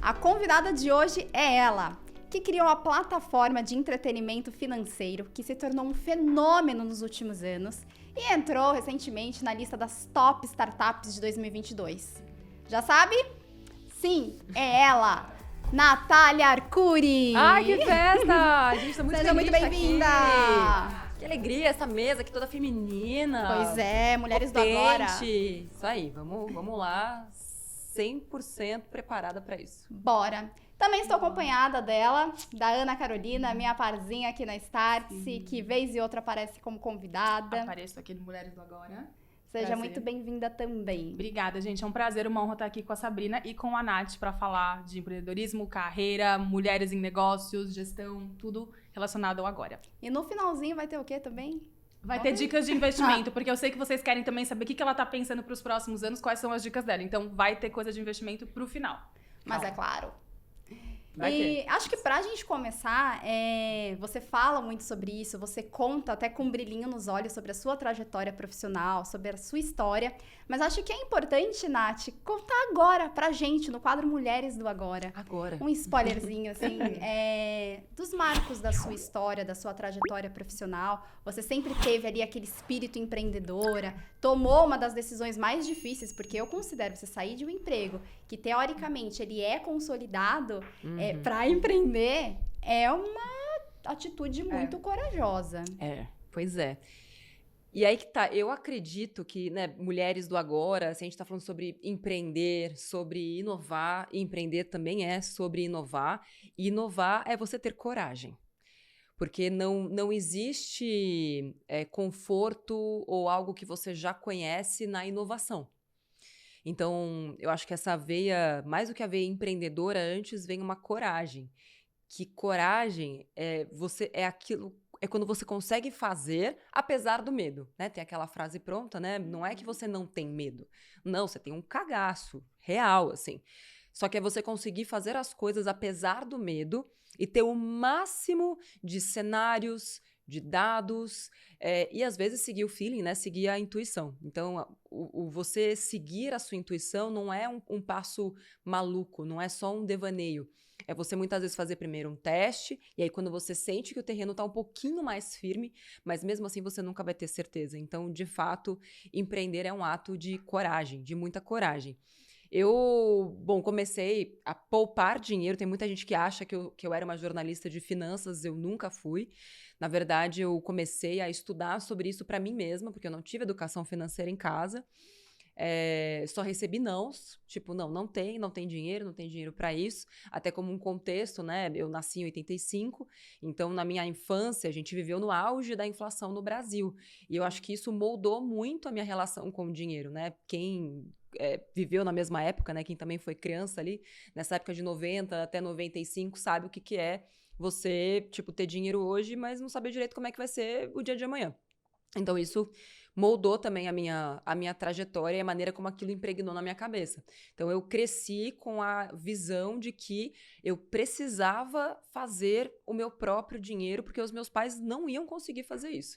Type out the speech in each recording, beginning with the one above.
A convidada de hoje é ela, que criou a plataforma de entretenimento financeiro que se tornou um fenômeno nos últimos anos e entrou recentemente na lista das top startups de 2022. Já sabe? Sim, é ela, Natália Arcuri! Ai, que festa! A gente tá muito Seja muito feliz de bem-vinda! estar aqui. Que alegria essa mesa aqui toda feminina. Pois é, mulheres do potente. agora. Isso aí, vamos lá, 100% preparada pra isso. Bora! Também estou acompanhada dela, da Ana Carolina, minha parzinha aqui na Startse, que vez e outra aparece como convidada. Apareço aqui no Mulheres do Agora. Seja Prazer. muito bem-vinda também. Obrigada, gente. É um prazer, uma honra estar aqui com a Sabrina e com a Nath para falar de empreendedorismo, carreira, mulheres em negócios, gestão, tudo relacionado ao agora. E no finalzinho vai ter o quê também? Vai ter dicas de investimento, porque eu sei que vocês querem também saber o que ela tá pensando para os próximos anos, quais são as dicas dela. Então, vai ter coisa de investimento pro final. Mas é claro. Vai E ter. acho que pra gente começar, você fala muito sobre isso, você conta até com um brilhinho nos olhos sobre a sua trajetória profissional, sobre a sua história. Mas acho que é importante, Nath, contar agora pra gente, no quadro Mulheres do Agora. Agora. Um spoilerzinho, assim, dos marcos da sua história, da sua trajetória profissional. Você sempre teve ali aquele espírito empreendedora, tomou uma das decisões mais difíceis, porque eu considero você sair de um emprego que, teoricamente, ele é consolidado, para empreender, é uma atitude muito corajosa. Pois é. E aí que tá, eu acredito que, né, mulheres do agora, se a gente tá falando sobre empreender, sobre inovar, e empreender também é sobre inovar, e inovar é você ter coragem. Porque não existe conforto ou algo que você já conhece na inovação. Então, eu acho que essa veia, mais do que a veia empreendedora, antes vem uma coragem. Que coragem é aquilo, é quando você consegue fazer apesar do medo, né? Tem aquela frase pronta, né? Não é que você não tem medo. Não, você tem um cagaço real, assim. Só que é você conseguir fazer as coisas apesar do medo e ter o máximo de cenários, de dados, e às vezes seguir o feeling, né? Seguir a intuição. Então, você seguir a sua intuição não é um passo maluco, não é só um devaneio. É você muitas vezes fazer primeiro um teste, e aí quando você sente que o terreno está um pouquinho mais firme, mas mesmo assim você nunca vai ter certeza. Então, de fato, empreender é um ato de coragem, de muita coragem. Eu, comecei a poupar dinheiro. Tem muita gente que acha que eu era uma jornalista de finanças, eu nunca fui. Na verdade, eu comecei a estudar sobre isso para mim mesma, porque eu não tive educação financeira em casa. Só recebi nãos, tipo, não tem dinheiro para isso. Até como um contexto, né? Eu nasci em 85, então na minha infância a gente viveu no auge da inflação no Brasil. E eu acho que isso moldou muito a minha relação com o dinheiro, né? Quem viveu na mesma época, né? Quem também foi criança ali, nessa época de 90 até 95, sabe o que é você, tipo, ter dinheiro hoje, mas não saber direito como é que vai ser o dia de amanhã. Então, isso moldou também a minha trajetória e a maneira como aquilo impregnou na minha cabeça. Então, eu cresci com a visão de que eu precisava fazer o meu próprio dinheiro, porque os meus pais não iam conseguir fazer isso.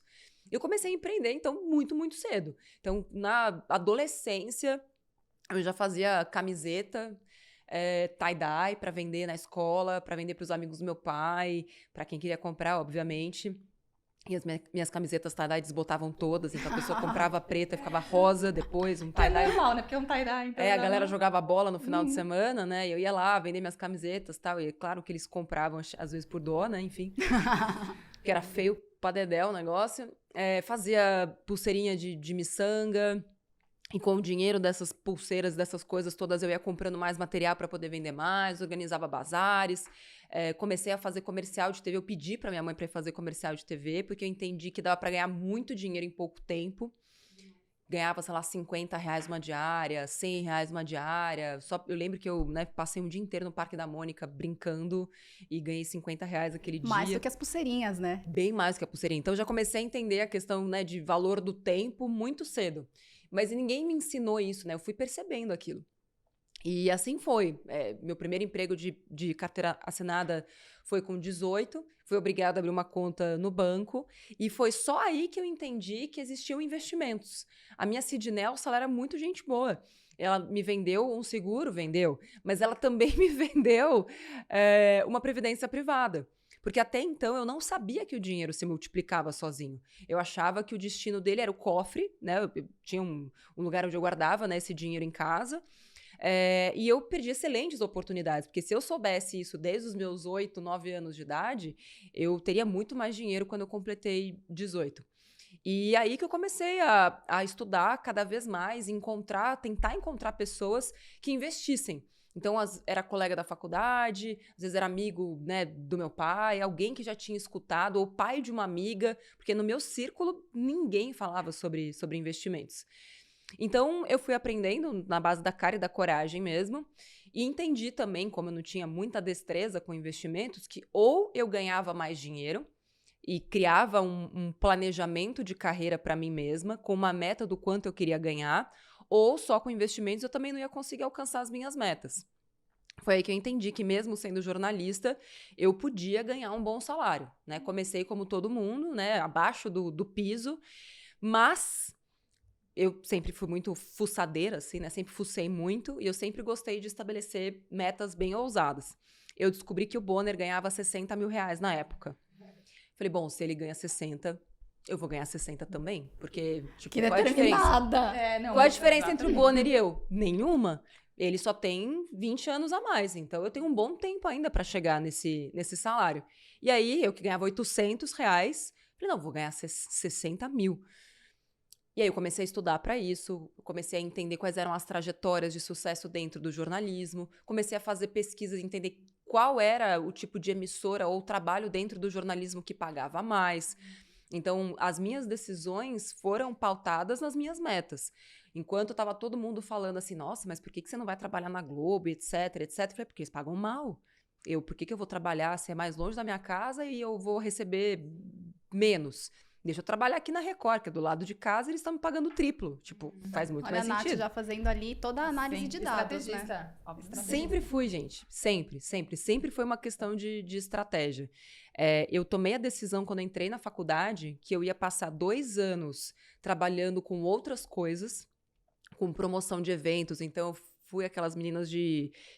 Eu comecei a empreender, então, muito, muito cedo. Então, na adolescência, eu já fazia camiseta, tie-dye para vender na escola, para vender para os amigos do meu pai, para quem queria comprar, obviamente. E as minhas camisetas tie-dye desbotavam todas, então a pessoa comprava preta e ficava rosa depois, um tie-dye. É normal, né? Porque é um tie-dye, então... A galera jogava bola no final de semana, né? E eu ia lá vender minhas camisetas e tal. E claro que eles compravam, às vezes, por dó, né? Enfim. Porque era feio pra dedé o negócio. Fazia pulseirinha de miçanga. E com o dinheiro dessas pulseiras, dessas coisas todas, eu ia comprando mais material para poder vender mais, organizava bazares, comecei a fazer comercial de TV. Eu pedi para minha mãe para fazer comercial de TV, porque eu entendi que dava para ganhar muito dinheiro em pouco tempo. Ganhava, sei lá, R$50 uma diária, R$100 uma diária. Eu lembro que eu passei um dia inteiro no Parque da Mônica brincando e ganhei R$50 aquele dia. Mais do que as pulseirinhas, né? Bem mais do que a pulseirinha. Então, eu já comecei a entender a questão, né, de valor do tempo muito cedo. Mas ninguém me ensinou isso, né? Eu fui percebendo aquilo. E assim foi. Meu primeiro emprego de carteira assinada foi com 18. Fui obrigada a abrir uma conta no banco. E foi só aí que eu entendi que existiam investimentos. A minha Cid Nelson, ela era muito gente boa. Ela me vendeu um seguro, vendeu. Mas ela também me vendeu uma previdência privada. Porque até então eu não sabia que o dinheiro se multiplicava sozinho. Eu achava que o destino dele era o cofre, né? Eu tinha um lugar onde eu guardava, né, esse dinheiro em casa. E eu perdi excelentes oportunidades, porque se eu soubesse isso desde os meus 8, 9 anos de idade, eu teria muito mais dinheiro quando eu completei 18. E aí que eu comecei a estudar cada vez mais, tentar encontrar pessoas que investissem. Então, era colega da faculdade, às vezes era amigo, né, do meu pai, alguém que já tinha escutado, ou pai de uma amiga, porque no meu círculo ninguém falava sobre investimentos. Então, eu fui aprendendo na base da cara e da coragem mesmo, e entendi também, como eu não tinha muita destreza com investimentos, que ou eu ganhava mais dinheiro e criava um planejamento de carreira para mim mesma, com uma meta do quanto eu queria ganhar, ou só com investimentos eu também não ia conseguir alcançar as minhas metas. Foi aí que eu entendi que mesmo sendo jornalista, eu podia ganhar um bom salário, né? Comecei como todo mundo, né? Abaixo do piso, mas eu sempre fui muito fuçadeira, assim, né? Sempre fucei muito e eu sempre gostei de estabelecer metas bem ousadas. Eu descobri que o Bonner ganhava 60 mil reais na época. Falei, bom, se ele ganha 60, eu vou ganhar 60 também. Porque, tipo, Que qual é a diferença? determinada. Qual é a diferença entre o Bonner e eu? Nenhuma. Ele só tem 20 anos a mais, então eu tenho um bom tempo ainda para chegar nesse salário. E aí, eu que ganhava 800 reais, falei, não, vou ganhar 60 mil. E aí eu comecei a estudar para isso, comecei a entender quais eram as trajetórias de sucesso dentro do jornalismo, comecei a fazer pesquisas, entender qual era o tipo de emissora ou trabalho dentro do jornalismo que pagava mais. Então, as minhas decisões foram pautadas nas minhas metas. Enquanto estava todo mundo falando assim, nossa, mas por que você não vai trabalhar na Globo, etc, etc? Eu falei, porque eles pagam mal. Por que eu vou trabalhar se é mais longe da minha casa e eu vou receber menos? Deixa eu trabalhar aqui na Record, que é do lado de casa, e eles estão me pagando triplo. Tipo, faz muito mais sentido. Olha a Nath já fazendo ali toda a análise de dados, né? Sempre fui, gente. Sempre, sempre. Sempre foi uma questão de estratégia. Eu tomei a decisão, quando entrei na faculdade, que eu ia passar 2 anos trabalhando com outras coisas, com promoção de eventos. Então, eu fui aquelas meninas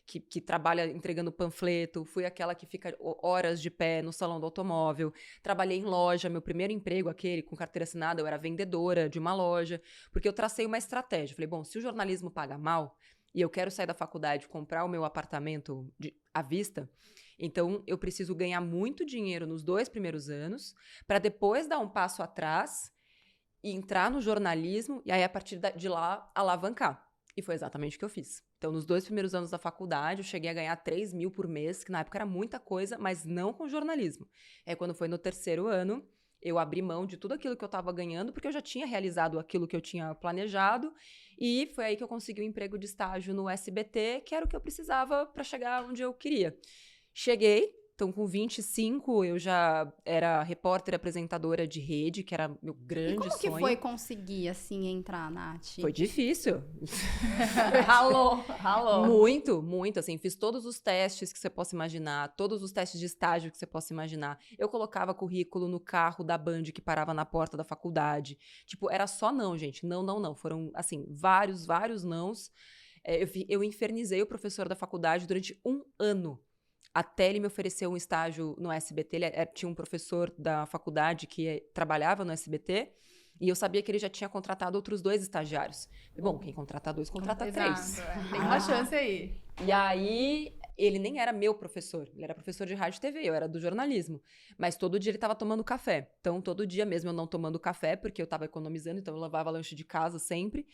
que trabalha entregando panfleto, fui aquela que fica horas de pé no salão do automóvel, trabalhei em loja, meu primeiro emprego, aquele com carteira assinada, eu era vendedora de uma loja, porque eu tracei uma estratégia. Falei, bom, se o jornalismo paga mal e eu quero sair da faculdade e comprar o meu apartamento à vista, então eu preciso ganhar muito dinheiro nos 2 primeiros anos, para depois dar um passo atrás e entrar no jornalismo e aí a partir de lá alavancar. E foi exatamente o que eu fiz. Então, nos 2 primeiros anos da faculdade, eu cheguei a ganhar 3 mil por mês, que na época era muita coisa, mas não com jornalismo. Quando foi no 3º ano, eu abri mão de tudo aquilo que eu estava ganhando, porque eu já tinha realizado aquilo que eu tinha planejado, e foi aí que eu consegui um emprego de estágio no SBT, que era o que eu precisava para chegar onde eu queria. Cheguei. Então, com 25, eu já era repórter apresentadora de rede, que era meu grande sonho. E como que foi conseguir, assim, entrar, Nath? Foi difícil. Ralou. Muito, muito, assim. Fiz todos os testes que você possa imaginar, todos os testes de estágio que você possa imaginar. Eu colocava currículo no carro da Band que parava na porta da faculdade. Tipo, era só não, gente. Não, não, não. Foram, assim, vários nãos. Eu infernizei o professor da faculdade durante 1 ano. Até ele me ofereceu um estágio no SBT. Tinha um professor da faculdade que trabalhava no SBT. E eu sabia que ele já tinha contratado outros 2 estagiários. Bom, quem contrata 2, contrata 3. Tem uma chance aí. E aí, ele nem era meu professor. Ele era professor de rádio e TV, eu era do jornalismo. Mas todo dia ele estava tomando café. Então, todo dia mesmo eu não tomando café, porque eu estava economizando, então eu levava lanche de casa sempre.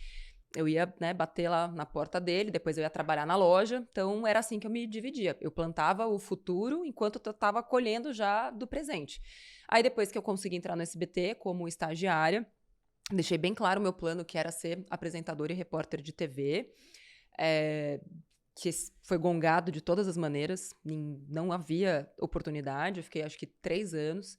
Eu ia, né, bater lá na porta dele, depois eu ia trabalhar na loja. Então, era assim que eu me dividia. Eu plantava o futuro enquanto eu estava colhendo já do presente. Aí, depois que eu consegui entrar no SBT como estagiária, deixei bem claro o meu plano, que era ser apresentadora e repórter de TV. Que foi gongado de todas as maneiras. Não havia oportunidade. Eu fiquei, acho que, 3 anos.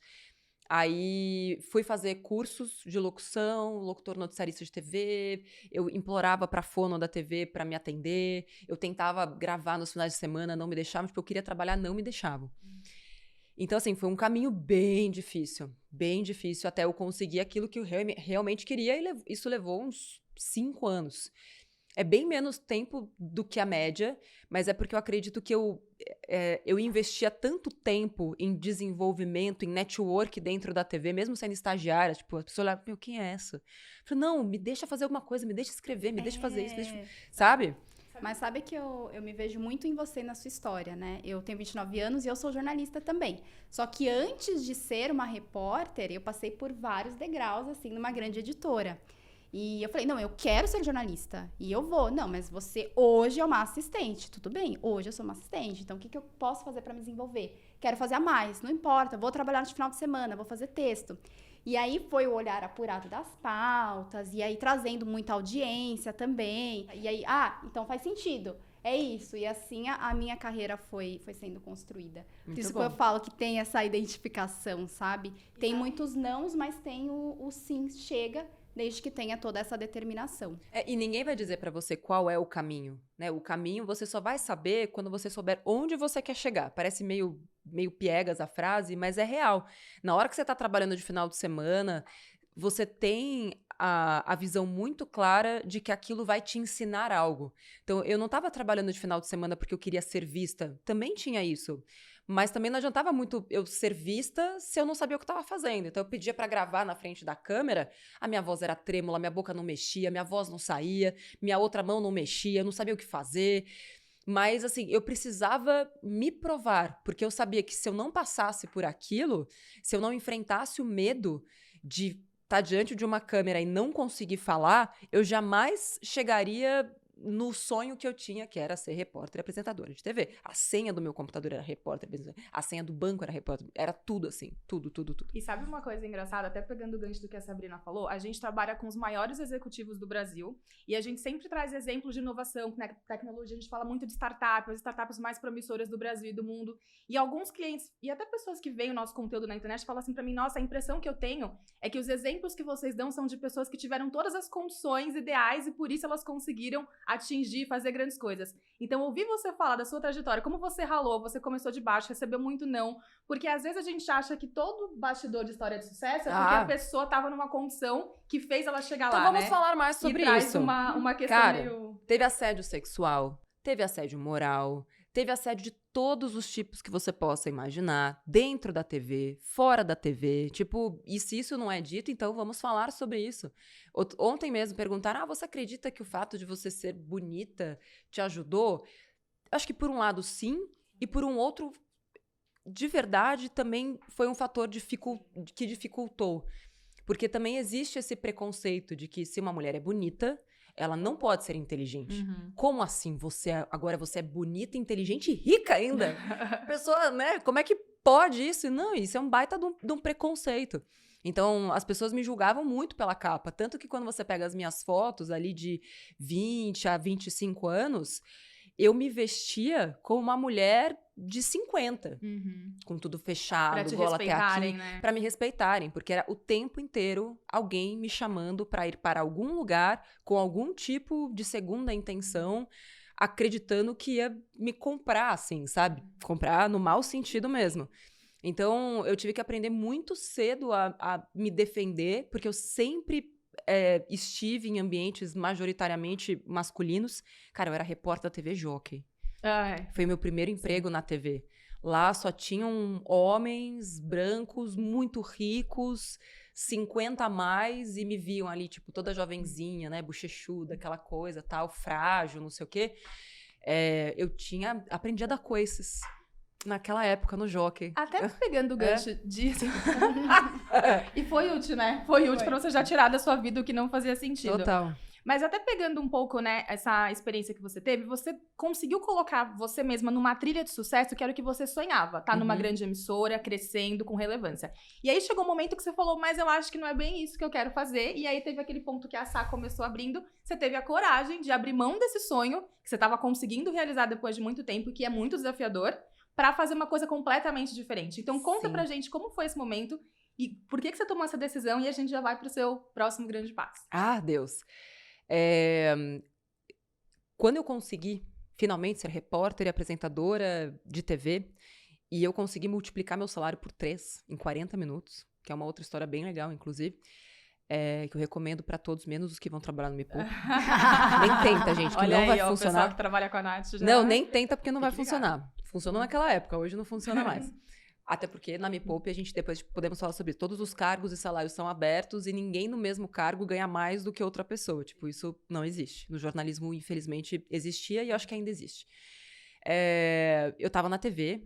Aí fui fazer cursos de locução, locutor noticiarista de TV, eu implorava pra fono da TV pra me atender, eu tentava gravar nos finais de semana, não me deixavam, tipo, eu queria trabalhar, não me deixavam. Então, assim, foi um caminho bem difícil até eu conseguir aquilo que eu realmente queria, e isso levou uns 5 anos. É bem menos tempo do que a média, mas é porque eu acredito que eu investia tanto tempo em desenvolvimento, em network dentro da TV, mesmo sendo estagiária, tipo, a pessoa olhava, meu, quem é essa? Eu falei, não, me deixa fazer alguma coisa, me deixa escrever, me deixa fazer isso, sabe? Mas sabe que eu me vejo muito em você, na sua história, né? Eu tenho 29 anos e eu sou jornalista também. Só que antes de ser uma repórter, eu passei por vários degraus, assim, numa grande editora. E eu falei, não, eu quero ser jornalista. E eu vou. Não, mas você hoje é uma assistente. Tudo bem, hoje eu sou uma assistente. Então, o que eu posso fazer para me desenvolver? Quero fazer a mais, não importa. Vou trabalhar no final de semana, vou fazer texto. E aí foi o olhar apurado das pautas. E aí trazendo muita audiência também. E aí, então faz sentido. É isso. E assim a minha carreira foi sendo construída. Por isso que eu falo que tem essa identificação, sabe? Tem muitos nãos, mas tem o sim, chega, desde que tenha toda essa determinação. E ninguém vai dizer pra você qual é o caminho, né? O caminho você só vai saber quando você souber onde você quer chegar. Parece meio piegas a frase, mas é real. Na hora que você tá trabalhando de final de semana, você tem a visão muito clara de que aquilo vai te ensinar algo. Então, eu não tava trabalhando de final de semana porque eu queria ser vista. Também tinha isso. Mas também não adiantava muito eu ser vista se eu não sabia o que eu estava fazendo. Então, eu pedia para gravar na frente da câmera, a minha voz era trêmula, minha boca não mexia, minha voz não saía, minha outra mão não mexia, eu não sabia o que fazer. Mas, assim, eu precisava me provar, porque eu sabia que se eu não passasse por aquilo, se eu não enfrentasse o medo de estar diante de uma câmera e não conseguir falar, eu jamais chegaria no sonho que eu tinha, que era ser repórter e apresentadora de TV. A senha do meu computador era repórter, a senha do banco era repórter, era tudo assim, tudo. E sabe uma coisa engraçada, até pegando o gancho do que a Sabrina falou, a gente trabalha com os maiores executivos do Brasil e a gente sempre traz exemplos de inovação, né, tecnologia, a gente fala muito de startups, as startups mais promissoras do Brasil e do mundo, e alguns clientes, e até pessoas que veem o nosso conteúdo na internet, falam assim pra mim, nossa, a impressão que eu tenho é que os exemplos que vocês dão são de pessoas que tiveram todas as condições ideais e por isso elas conseguiram atingir, fazer grandes coisas. Então, ouvir você falar da sua trajetória, como você ralou, você começou de baixo, recebeu muito não, porque às vezes a gente acha que todo bastidor de história de sucesso é porque a pessoa estava numa condição que fez ela chegar lá, né? Então vamos falar mais sobre isso. Traz uma questão meio... Teve assédio sexual, teve assédio moral, teve assédio de todos os tipos que você possa imaginar, dentro da TV, fora da TV, tipo, e se isso não é dito, então vamos falar sobre isso. Ontem mesmo perguntaram, você acredita que o fato de você ser bonita te ajudou? Acho que por um lado sim, e por um outro, de verdade, também foi um fator que dificultou. Porque também existe esse preconceito de que se uma mulher é bonita, ela não pode ser inteligente. Como assim? Agora você é bonita, inteligente e rica ainda? Pessoa, né? Como é que pode isso? Não, isso é um baita de um preconceito. Então, as pessoas me julgavam muito pela capa. Tanto que quando você pega as minhas fotos ali de 20 a 25 anos, eu me vestia como uma mulher de 50. Com tudo fechado, pra te gola até aqui. Né? Pra me respeitarem. Porque era o tempo inteiro alguém me chamando pra ir para algum lugar com algum tipo de segunda intenção, acreditando que ia me comprar, assim, sabe? Comprar no mau sentido mesmo. Então, eu tive que aprender muito cedo a me defender, porque eu sempre estive em ambientes majoritariamente masculinos. Cara, eu era repórter da TV Jockey. Foi meu primeiro emprego na TV. Lá só tinham homens brancos, muito ricos, 50 a mais, e me viam ali, tipo, toda jovenzinha, né, bochechuda, aquela coisa, tal, frágil, não sei o quê. Aprendi a dar coices naquela época no Jockey. Até pegando o gancho disso. E foi útil, né? Foi útil pra você já tirar da sua vida o que não fazia sentido. Total. Mas até pegando um pouco, né, essa experiência que você teve, você conseguiu colocar você mesma numa trilha de sucesso que era o que você sonhava, tá? Numa grande emissora, crescendo, com relevância. E aí chegou um momento que você falou, mas eu acho que não é bem isso que eu quero fazer. E aí teve aquele ponto que a Sá começou abrindo, você teve a coragem de abrir mão desse sonho, que você tava conseguindo realizar depois de muito tempo, que é muito desafiador, pra fazer uma coisa completamente diferente. Então conta pra gente como foi esse momento E por que você tomou essa decisão? E a gente já vai pro seu próximo grande passo. Ah, Deus. Quando eu consegui finalmente ser repórter e apresentadora de TV, e eu consegui multiplicar meu salário por 3 em 40 minutos, que é uma outra história bem legal, inclusive, que eu recomendo pra todos, menos os que vão trabalhar no Me Poupe. Nem tenta, gente, que Olha não aí, vai ó, o funcionar. pessoal que trabalha com a Nath já... Não, nem tenta porque não vai Fique funcionar. Funcionou naquela época, hoje não funciona mais. Até porque na Me Poupe a gente depois podemos falar sobre isso. Todos os cargos e salários são abertos e ninguém no mesmo cargo ganha mais do que outra pessoa. Tipo, isso não existe. No jornalismo, infelizmente, existia e eu acho que ainda existe. Eu tava na TV,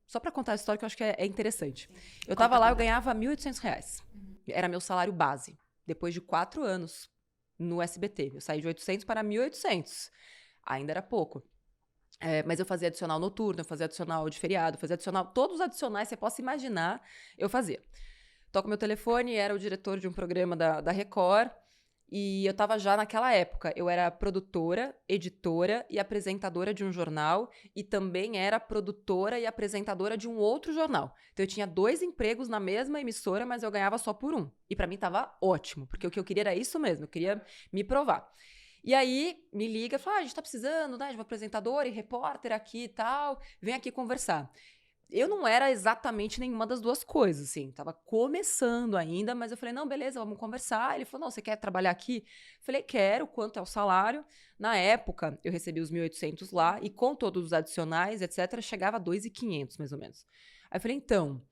só pra contar a história que eu acho que é interessante. Eu tava lá, eu ganhava R$1.800. Era meu salário base. Depois de 4 anos no SBT. Eu saí de 800 para 1.800. Ainda era pouco. Mas eu fazia adicional noturno, eu fazia adicional de feriado, eu fazia adicional... Todos os adicionais que você possa imaginar, eu fazia. Toco meu telefone, era o diretor de um programa da Record, e eu tava já naquela época. Eu era produtora, editora e apresentadora de um jornal, e também era produtora e apresentadora de um outro jornal. Então eu tinha 2 empregos na mesma emissora, mas eu ganhava só por um. E pra mim tava ótimo, porque o que eu queria era isso mesmo, eu queria me provar. E aí, me liga e fala, a gente tá precisando, né, de uma apresentadora e repórter aqui e tal, vem aqui conversar. Eu não era exatamente nenhuma das duas coisas, assim, tava começando ainda, mas eu falei, não, beleza, vamos conversar. Ele falou, não, você quer trabalhar aqui? Eu falei, quero, quanto é o salário? Na época, eu recebi os 1.800 lá, e com todos os adicionais, etc., chegava a 2.500, mais ou menos. Aí eu falei, então,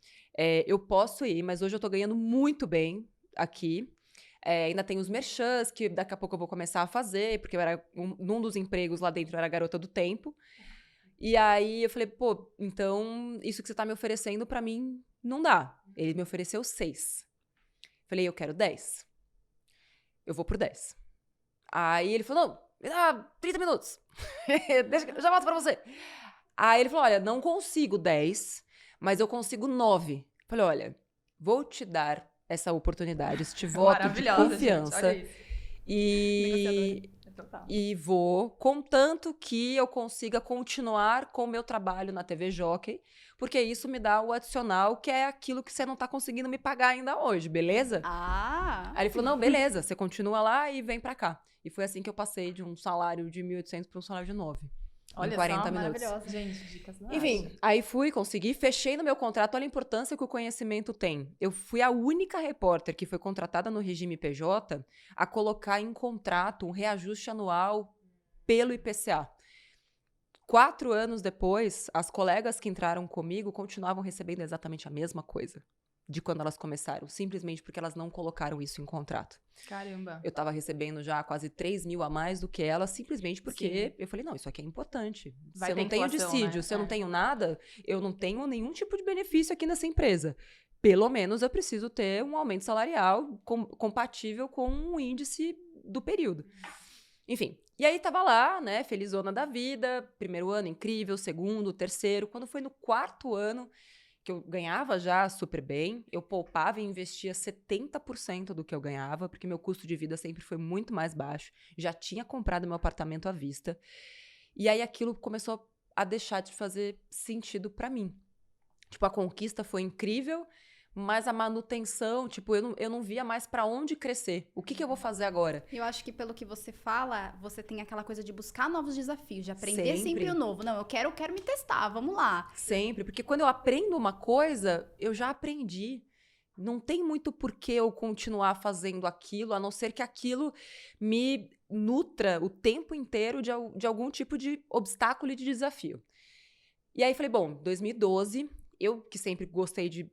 eu posso ir, mas hoje eu tô ganhando muito bem aqui. Ainda tem os merchans, que daqui a pouco eu vou começar a fazer, porque eu era num dos empregos lá dentro, eu era garota do tempo. E aí eu falei, pô, então isso que você tá me oferecendo pra mim não dá. Ele me ofereceu 6. Falei, eu quero 10. Eu vou por 10. Aí ele falou, não, me dá 30 minutos. Eu já volto pra você. Aí ele falou, olha, não consigo 10, mas eu consigo 9. Falei, olha, vou te dar essa oportunidade, este voto de confiança. Gente, olha isso. E vou, contanto que eu consiga continuar com o meu trabalho na TV Jockey, porque isso me dá o adicional, que é aquilo que você não tá conseguindo me pagar ainda hoje, beleza? Ah! Aí ele falou, não, beleza, você continua lá e vem pra cá. E foi assim que eu passei de um salário de 1.800 para um salário de 9. Olha em 40 só, minutos. Maravilhosa. Gente, dicas da Enfim, Nath. aí fui, consegui, fechei no meu contrato. Olha a importância que o conhecimento tem. Eu fui a única repórter que foi contratada no regime PJ a colocar em contrato um reajuste anual pelo IPCA. 4 anos depois, as colegas que entraram comigo continuavam recebendo exatamente a mesma coisa de quando elas começaram, simplesmente porque elas não colocaram isso em contrato. Caramba. Eu tava recebendo já quase 3.000 a mais do que ela, simplesmente porque eu falei, não, isso aqui é importante. Vai Se eu ter não tenho inflação, dissídio, né? se eu não tenho nada, eu não tenho nenhum tipo de benefício aqui nessa empresa. Pelo menos eu preciso ter um aumento salarial compatível com o índice do período. Enfim, e aí tava lá, né, felizona da vida, primeiro ano incrível, segundo, terceiro. Quando foi no 4º ano, que eu ganhava já super bem, eu poupava e investia 70% do que eu ganhava, porque meu custo de vida sempre foi muito mais baixo, já tinha comprado meu apartamento à vista, e aí aquilo começou a deixar de fazer sentido pra mim. Tipo, a conquista foi incrível, mas a manutenção, tipo, eu não via mais pra onde crescer. O que eu vou fazer agora? Eu acho que pelo que você fala, você tem aquela coisa de buscar novos desafios, de aprender sempre o novo. Não, eu quero me testar, vamos lá. Sempre, porque quando eu aprendo uma coisa, eu já aprendi. Não tem muito porquê eu continuar fazendo aquilo, a não ser que aquilo me nutra o tempo inteiro de algum tipo de obstáculo e de desafio. E aí falei, bom, 2012, eu que sempre gostei de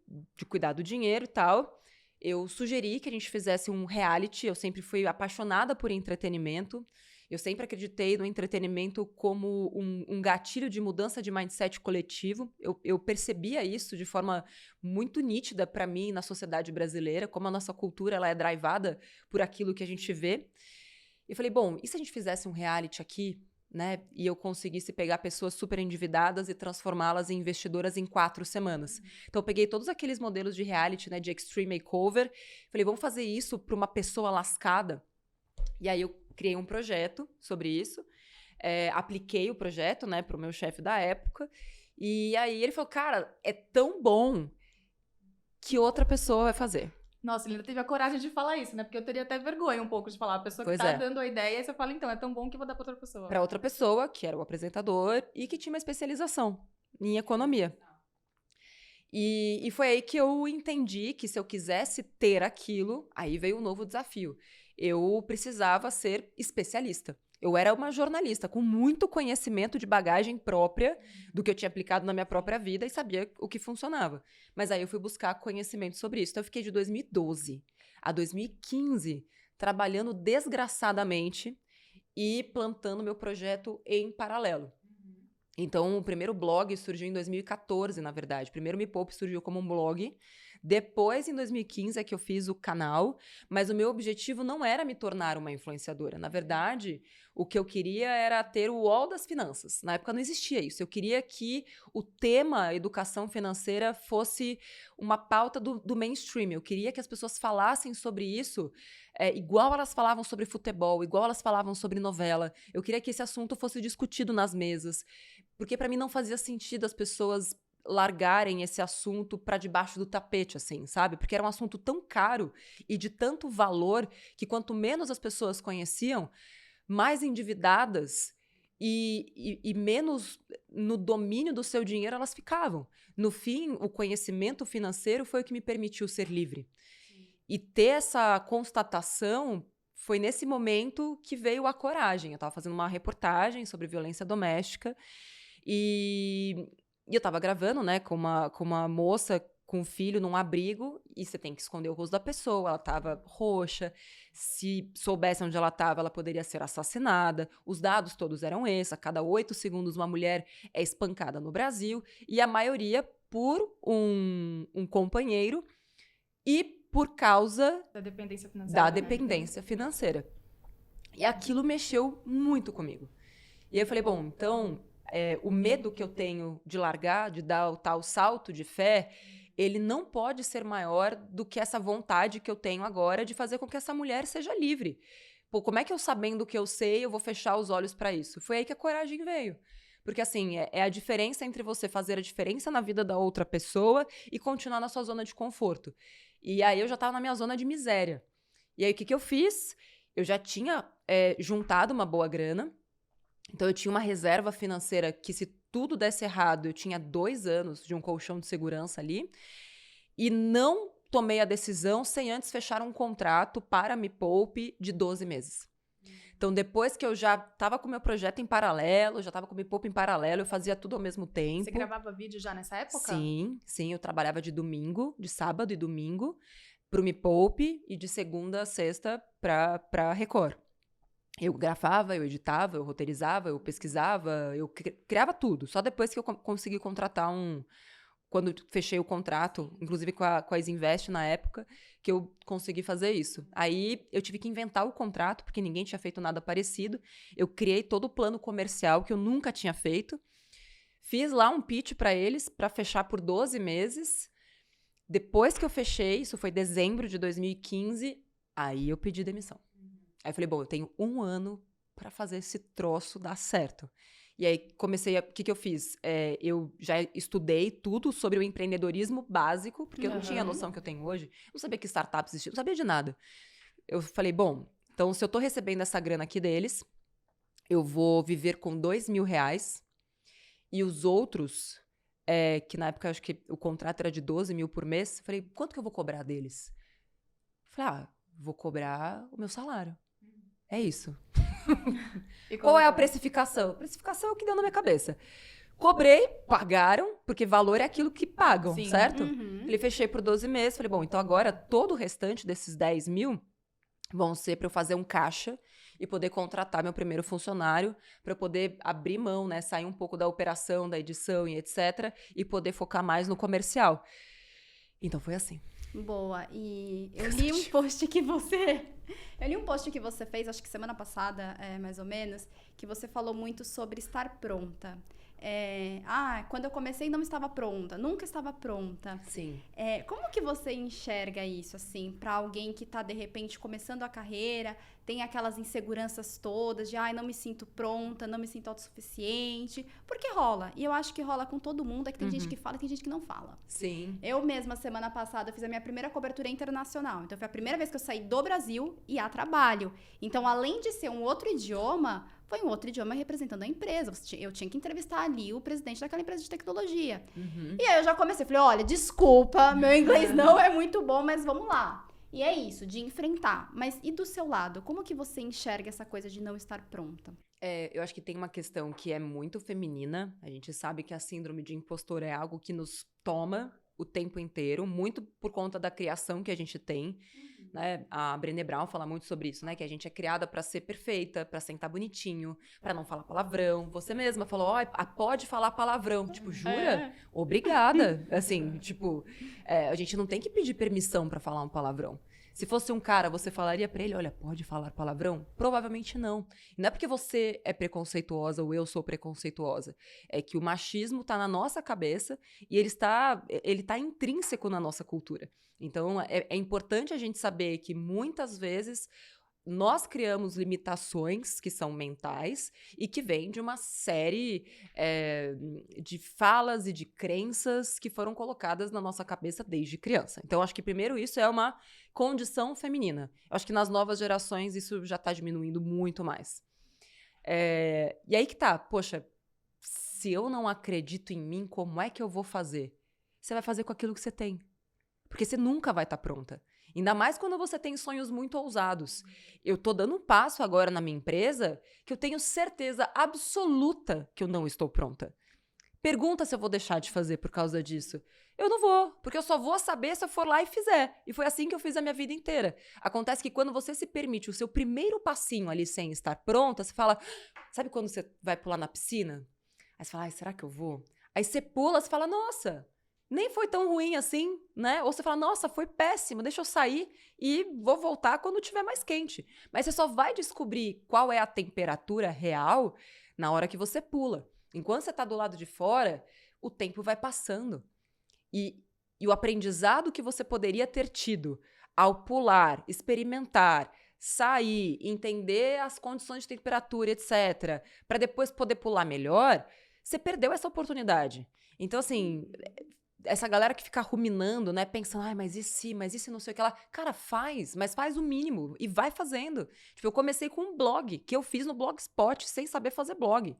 cuidar do dinheiro e tal, eu sugeri que a gente fizesse um reality. Eu sempre fui apaixonada por entretenimento. Eu sempre acreditei no entretenimento como um gatilho de mudança de mindset coletivo. Eu percebia isso de forma muito nítida para mim na sociedade brasileira, como a nossa cultura ela é drivada por aquilo que a gente vê. E falei, bom, e se a gente fizesse um reality aqui, né, e eu conseguisse pegar pessoas super endividadas e transformá-las em investidoras em 4 semanas. Então, eu peguei todos aqueles modelos de reality, né, de extreme makeover, falei, vamos fazer isso para uma pessoa lascada. E aí, eu criei um projeto sobre isso, apliquei o projeto, né, para o meu chefe da época, e aí ele falou, cara, é tão bom que outra pessoa vai fazer. Nossa, ele ainda teve a coragem de falar isso, né? Porque eu teria até vergonha um pouco de falar. A pessoa que Pois tá é. dando a ideia, e você fala, então, é tão bom que eu vou dar pra outra pessoa. Para outra pessoa, que era o apresentador, e que tinha uma especialização em economia. E foi aí que eu entendi que se eu quisesse ter aquilo, aí veio um novo desafio. Eu precisava ser especialista. Eu era uma jornalista com muito conhecimento de bagagem própria do que eu tinha aplicado na minha própria vida e sabia o que funcionava. Mas aí eu fui buscar conhecimento sobre isso. Então eu fiquei de 2012 a 2015 trabalhando desgraçadamente e plantando meu projeto em paralelo. Então, o primeiro blog surgiu em 2014, na verdade. Primeiro, Me Poupe surgiu como um blog. Depois, em 2015, é que eu fiz o canal. Mas o meu objetivo não era me tornar uma influenciadora. Na verdade, o que eu queria era ter o UOL das finanças. Na época não existia isso. Eu queria que o tema educação financeira fosse uma pauta do mainstream. Eu queria que as pessoas falassem sobre isso igual elas falavam sobre futebol, igual elas falavam sobre novela. Eu queria que esse assunto fosse discutido nas mesas. Porque para mim não fazia sentido as pessoas largarem esse assunto para debaixo do tapete, assim, sabe? Porque era um assunto tão caro e de tanto valor que quanto menos as pessoas conheciam, mais endividadas e menos no domínio do seu dinheiro elas ficavam. No fim, o conhecimento financeiro foi o que me permitiu ser livre. E ter essa constatação foi nesse momento que veio a coragem. Eu estava fazendo uma reportagem sobre violência doméstica e eu estava gravando, né, com uma moça com um filho num abrigo e você tem que esconder o rosto da pessoa. Ela estava roxa. Se soubesse onde ela estava, ela poderia ser assassinada. Os dados todos eram esses. A cada 8 segundos, uma mulher é espancada no Brasil e a maioria por um companheiro e por causa da dependência financeira. Da dependência financeira. E aquilo mexeu muito comigo. E aí eu falei, bom, então, o medo que eu tenho de largar, de dar o tal salto de fé, ele não pode ser maior do que essa vontade que eu tenho agora de fazer com que essa mulher seja livre. Pô, como é que eu, sabendo o que eu sei, eu vou fechar os olhos para isso? Foi aí que a coragem veio. Porque, assim, é a diferença entre você fazer a diferença na vida da outra pessoa e continuar na sua zona de conforto. E aí eu já estava na minha zona de miséria. E aí o que eu fiz? Eu já tinha juntado uma boa grana. Então eu tinha uma reserva financeira que, se tudo desse errado, eu tinha 2 anos de um colchão de segurança ali. E não tomei a decisão sem antes fechar um contrato para Me Poupe de 12 meses. Então, depois que eu já estava com o meu projeto em paralelo, já estava com o Me Poupe em paralelo, eu fazia tudo ao mesmo tempo. Você gravava vídeo já nessa época? Sim, eu trabalhava de sábado e domingo, para o Me Poupe e de segunda a sexta para Record. Eu gravava, eu editava, eu roteirizava, eu pesquisava, eu criava tudo. Só depois que eu consegui contratar quando fechei o contrato, inclusive com a Isinvest na época, que eu consegui fazer isso. Aí eu tive que inventar o contrato, porque ninguém tinha feito nada parecido. Eu criei todo o plano comercial que eu nunca tinha feito. Fiz lá um pitch para eles, para fechar por 12 meses. Depois que eu fechei, isso foi dezembro de 2015, aí eu pedi demissão. Aí eu falei, bom, eu tenho 1 ano para fazer esse troço dar certo. E aí comecei o que eu fiz? Eu já estudei tudo sobre o empreendedorismo básico, porque eu não tinha a noção que eu tenho hoje. Não sabia que startups existiam, não sabia de nada. Eu falei, bom, então se eu tô recebendo essa grana aqui deles, eu vou viver com R$2.000 e os outros, que na época eu acho que o contrato era de 12 mil por mês, falei, quanto que eu vou cobrar deles? Falei, vou cobrar o meu salário. É isso. Qual é a precificação? A precificação é o que deu na minha cabeça. Cobrei, pagaram, porque valor é aquilo que pagam, Sim. certo? Uhum. Ele fechei por 12 meses. Falei, bom, então agora todo o restante desses 10 mil vão ser para eu fazer um caixa e poder contratar meu primeiro funcionário, para eu poder abrir mão, né? Sair um pouco da operação, da edição e etc. E poder focar mais no comercial. Então foi assim. Boa. E eu li um post que você... Eu li um post que você fez, acho que semana passada, mais ou menos, que você falou muito sobre estar pronta. Quando eu comecei não estava pronta, nunca estava pronta. Sim. Como que você enxerga isso, assim, para alguém que tá, de repente, começando a carreira, tem aquelas inseguranças todas de, não me sinto pronta, não me sinto autossuficiente, porque rola. E eu acho que rola com todo mundo, é que tem gente que fala e tem gente que não fala. Sim. Eu mesma, semana passada, eu fiz a minha primeira cobertura internacional. Então, foi a primeira vez que eu saí do Brasil e a trabalho. Então, além de ser um outro idioma, foi um outro idioma representando a empresa. Eu tinha que entrevistar ali o presidente daquela empresa de tecnologia. E aí, eu já comecei. Falei, olha, desculpa, meu inglês não é muito bom, mas vamos lá. E é isso, de enfrentar. Mas e do seu lado? Como que você enxerga essa coisa de não estar pronta? Eu acho que tem uma questão que é muito feminina. A gente sabe que a síndrome de impostor é algo que nos toma o tempo inteiro, muito por conta da criação que a gente tem. Né? A Brené Brown fala muito sobre isso, né? Que a gente é criada pra ser perfeita, pra sentar bonitinho, pra não falar palavrão. Você mesma falou, pode falar palavrão. Tipo, jura? Obrigada. Assim, tipo, a gente não tem que pedir permissão pra falar um palavrão. Se fosse um cara, você falaria pra ele, olha, pode falar palavrão? Provavelmente não. E não é porque você é preconceituosa ou eu sou preconceituosa. É que o machismo tá na nossa cabeça e ele tá intrínseco na nossa cultura. Então, é importante a gente saber que muitas vezes nós criamos limitações que são mentais e que vêm de uma série de falas e de crenças que foram colocadas na nossa cabeça desde criança. Então, acho que primeiro isso é uma condição feminina. Eu acho que nas novas gerações isso já está diminuindo muito mais. E aí que tá, poxa, se eu não acredito em mim, como é que eu vou fazer? Você vai fazer com aquilo que você tem. Porque você nunca vai estar pronta. Ainda mais quando você tem sonhos muito ousados. Eu tô dando um passo agora na minha empresa que eu tenho certeza absoluta que eu não estou pronta. Pergunta se eu vou deixar de fazer por causa disso. Eu não vou, porque eu só vou saber se eu for lá e fizer. E foi assim que eu fiz a minha vida inteira. Acontece que quando você se permite o seu primeiro passinho ali sem estar pronta, você fala, sabe quando você vai pular na piscina? Aí você fala, será que eu vou? Aí você pula, você fala, nossa, nem foi tão ruim assim, né? Ou você fala, nossa, foi péssimo, deixa eu sair e vou voltar quando tiver mais quente. Mas você só vai descobrir qual é a temperatura real na hora que você pula. Enquanto você está do lado de fora, o tempo vai passando. E o aprendizado que você poderia ter tido ao pular, experimentar, sair, entender as condições de temperatura, etc., para depois poder pular melhor, você perdeu essa oportunidade. Então, assim, essa galera que fica ruminando, né, pensando, mas e se não sei o que lá. Cara, mas faz o mínimo e vai fazendo. Tipo, eu comecei com um blog que eu fiz no Blogspot, sem saber fazer blog.